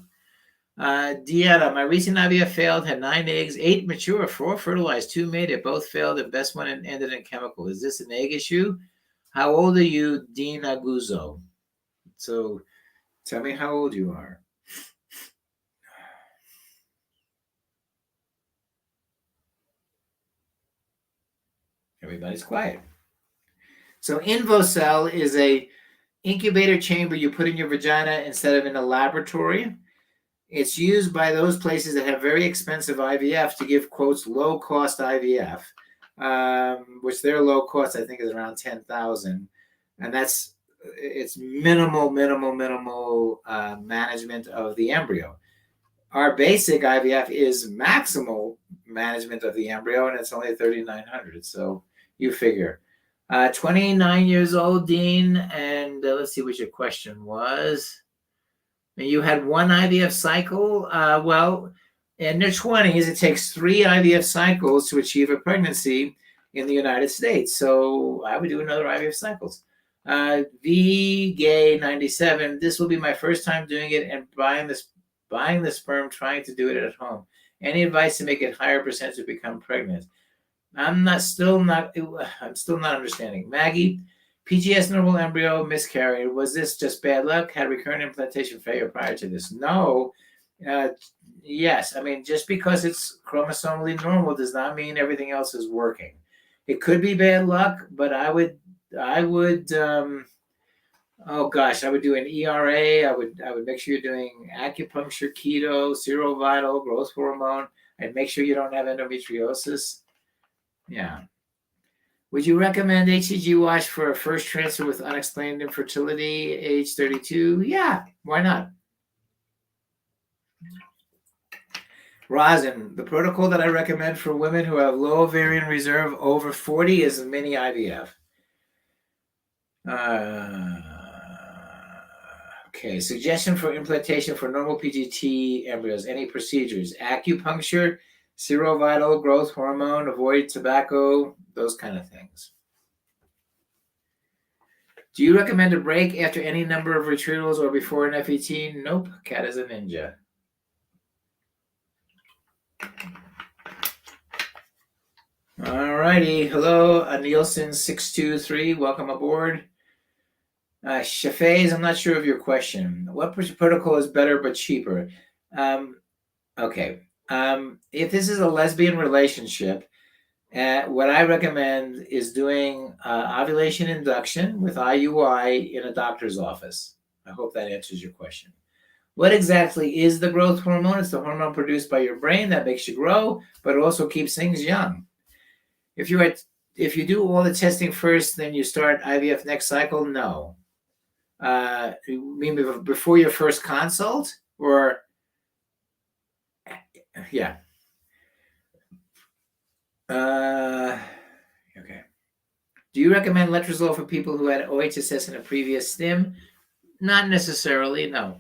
Deanna, my recent IVF failed, had 9 eggs, 8 mature, 4 fertilized, 2 mated, both failed, the best one ended in chemical. Is this an egg issue? How old are you, Dean Aguzzo? So tell me how old you are. Everybody's quiet. So Invocell is a incubator chamber you put in your vagina instead of in a laboratory. It's used by those places that have very expensive IVF to give, quotes, low-cost IVF, which their low cost, I think, is around $10,000. And it's minimal management of the embryo. Our basic IVF is maximal management of the embryo, and it's only 3,900. So you figure. 29 years old, Dean, and let's see what your question was. You had one IVF cycle. Well, in their 20s, it takes 3 IVF cycles to achieve a pregnancy in the United States. So I would do another IVF cycles. V Gay 97. This will be my first time doing it and buying the sperm, trying to do it at home. Any advice to make it higher percentage to become pregnant? I'm still not understanding. Maggie, PGS normal embryo miscarried. Was this just bad luck? Had recurrent implantation failure prior to this? No. Yes. I mean, just because it's chromosomally normal does not mean everything else is working. It could be bad luck, but I would oh gosh, I would do an ERA. I would make sure you're doing acupuncture, keto, serovital, growth hormone, and make sure you don't have endometriosis. Yeah. Would you recommend HCG wash for a first transfer with unexplained infertility, age 32? Yeah, why not? Rosin, the protocol that I recommend for women who have low ovarian reserve over 40 is mini IVF. Okay, suggestion for implantation for normal PGT embryos. Any procedures? Acupuncture, serovital, growth hormone, avoid tobacco, those kind of things. Do you recommend a break after any number of retrievals or before an FET? Nope. Cat is a ninja. All righty. Hello, Nielsen623. Welcome aboard. Chafez, I'm not sure of your question. What protocol is better but cheaper? Okay. If this is a lesbian relationship, what I recommend is doing ovulation induction with IUI in a doctor's office. I hope that answers your question. What exactly is the growth hormone? It's the hormone produced by your brain that makes you grow, but it also keeps things young. If you do all the testing first, then you start IVF next cycle, no. You mean before your first consult? Or, yeah. Okay. Do you recommend letrozole for people who had OHSS in a previous stim? Not necessarily, no.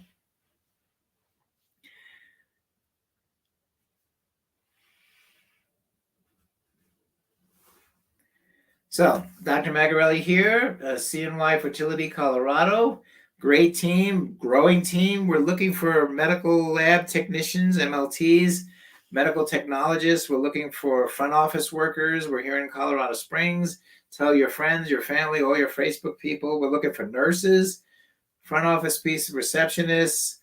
So, Dr. Magarelli here, CNY Fertility, Colorado. Great team, growing team. We're looking for medical lab technicians, MLTs, medical technologists. We're looking for front office workers. We're here in Colorado Springs. Tell your friends, your family, all your Facebook people. We're looking for nurses, front office piece, receptionists,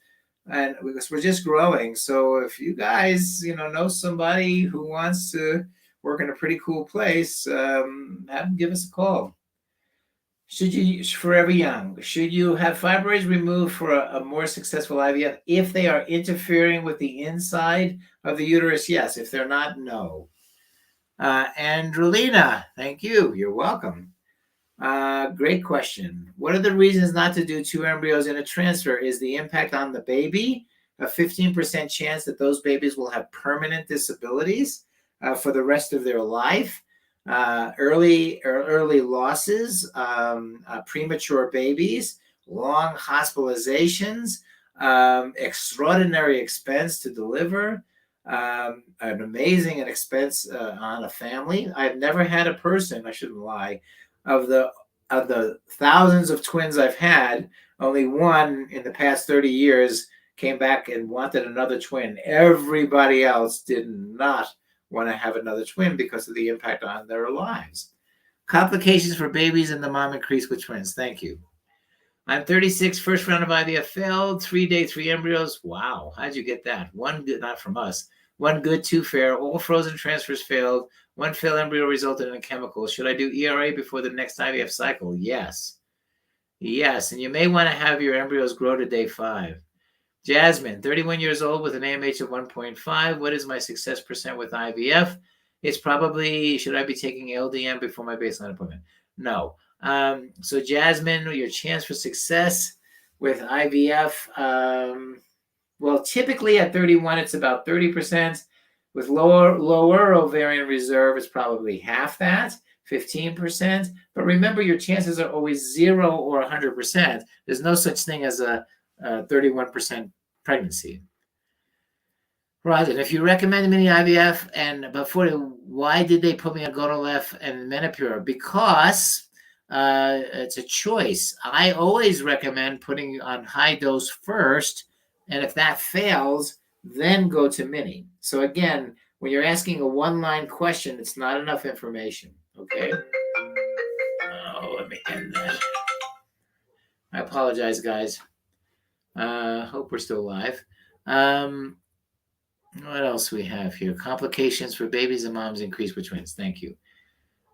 and because we're just growing. So if you guys, know somebody who wants to work in a pretty cool place, have them give us a call. Forever young, should you have fibroids removed for a more successful IVF if they are interfering with the inside of the uterus? Yes. If they're not, no. Andrelina, thank you. You're welcome. Great question. What are the reasons not to do 2 embryos in a transfer? Is the impact on the baby a 15% chance that those babies will have permanent disabilities for the rest of their life? Early losses, premature babies, long hospitalizations, extraordinary expense to deliver, an amazing expense on a family. I've never had a person, I shouldn't lie, of the thousands of twins I've had, only one in the past 30 years came back and wanted another twin. Everybody else did not want to have another twin because of the impact on their lives. Complications for babies and the mom increase with twins. Thank you. I'm 36, first round of IVF failed, 3-day, 3 embryos. Wow, how'd you get that? 1 good, not from us. 1 good, 2 fair, all frozen transfers failed. 1 failed embryo resulted in a chemical. Should I do ERA before the next IVF cycle? Yes. Yes, and you may want to have your embryos grow to day 5. Jasmine, 31 years old with an AMH of 1.5. What is my success percent with IVF? It's probably, should I be taking LDM before my baseline appointment? No. So Jasmine, your chance for success with IVF, Well, typically at 31, it's about 30%. With lower ovarian reserve, it's probably half that, 15%. But remember, your chances are always 0 or 100%. There's no such thing as a 31% pregnancy. Right, and if you recommend Mini IVF, and before, why did they put me on Gonalef and Menopur? Because it's a choice. I always recommend putting on high dose first, and if that fails, then go to Mini. So again, when you're asking a one-line question, it's not enough information. Okay. Oh, let me end that. I apologize, guys. Hope we're still live. What else we have here? Complications for babies and moms increase with twins. Thank you.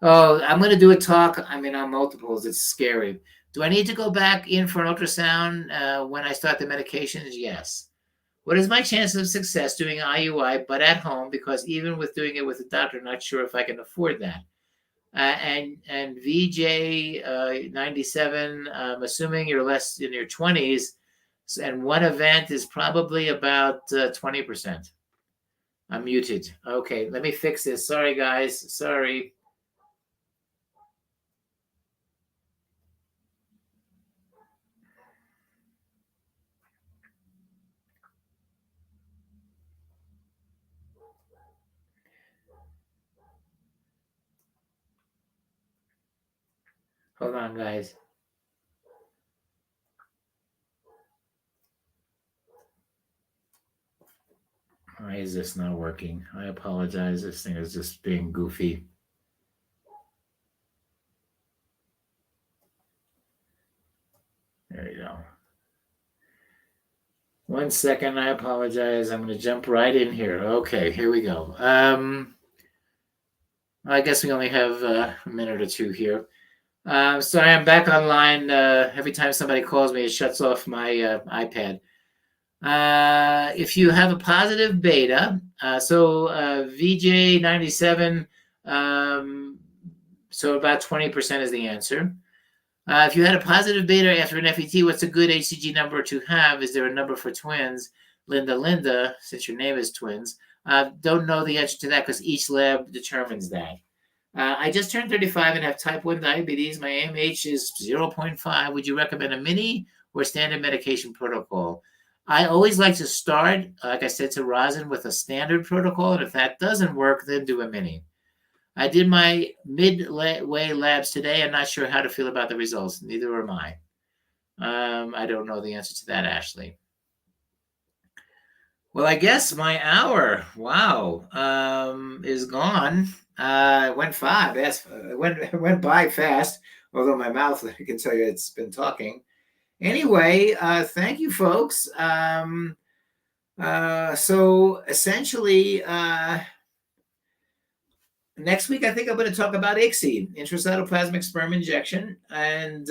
Oh, I'm going to do a talk. I mean, on multiples. It's scary. Do I need to go back in for an ultrasound when I start the medications? Yes. What is my chance of success doing IUI, but at home? Because even with doing it with a doctor, not sure if I can afford that. And VJ 97, assuming you're less in your 20s, and one event is probably about 20%. I'm muted. Okay, let me fix this. Sorry, guys. Sorry. Hold on, guys. Why is this not working? I apologize. This thing is just being goofy. There you go. 1 second. I apologize. I'm going to jump right in here. Okay, here we go. I guess we only have a minute or two here. Sorry, I'm back online. Every time somebody calls me, it shuts off my iPad. If you have a positive beta, VJ97, so about 20% is the answer. If you had a positive beta after an FET, what's a good HCG number to have? Is there a number for twins? Linda, since your name is twins. Don't know the answer to that because each lab determines that. I just turned 35 and have type 1 diabetes. My AMH is 0.5. Would you recommend a mini or standard medication protocol? I always like to start, like I said to Rosin, with a standard protocol. And if that doesn't work, then do a mini. I did my midway labs today. I'm not sure how to feel about the results. Neither am I. I don't know the answer to that, Ashley. Well, I guess my hour, wow, is gone. It went five. It went by fast. Although my mouth, I can tell you, it's been talking. Anyway, thank you, folks. So essentially, next week I think I'm going to talk about ICSI, intracytoplasmic sperm injection, and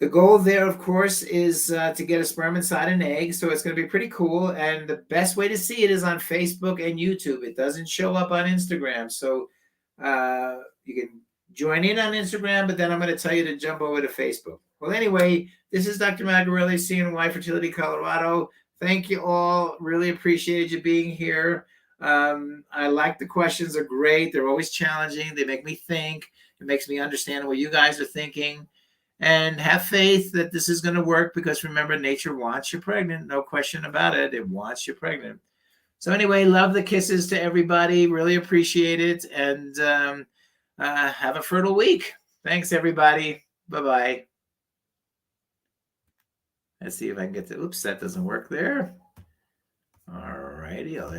the goal there, of course, is to get a sperm inside an egg. So it's going to be pretty cool. And the best way to see it is on Facebook and YouTube. It doesn't show up on Instagram. So you can join in on Instagram, but then I'm going to tell you to jump over to Facebook. Well, anyway, this is Dr. Magarelli, CNY Fertility Colorado. Thank you all. Really appreciated you being here. I like the questions. Are great. They're always challenging. They make me think. It makes me understand what you guys are thinking. And have faith that this is going to work because remember, nature wants you pregnant. No question about it. It wants you pregnant. So anyway, love the kisses to everybody. Really appreciate it. And have a fertile week. Thanks, everybody. Bye-bye. Let's see if I can get to, oops, that doesn't work there. All righty, I'll end.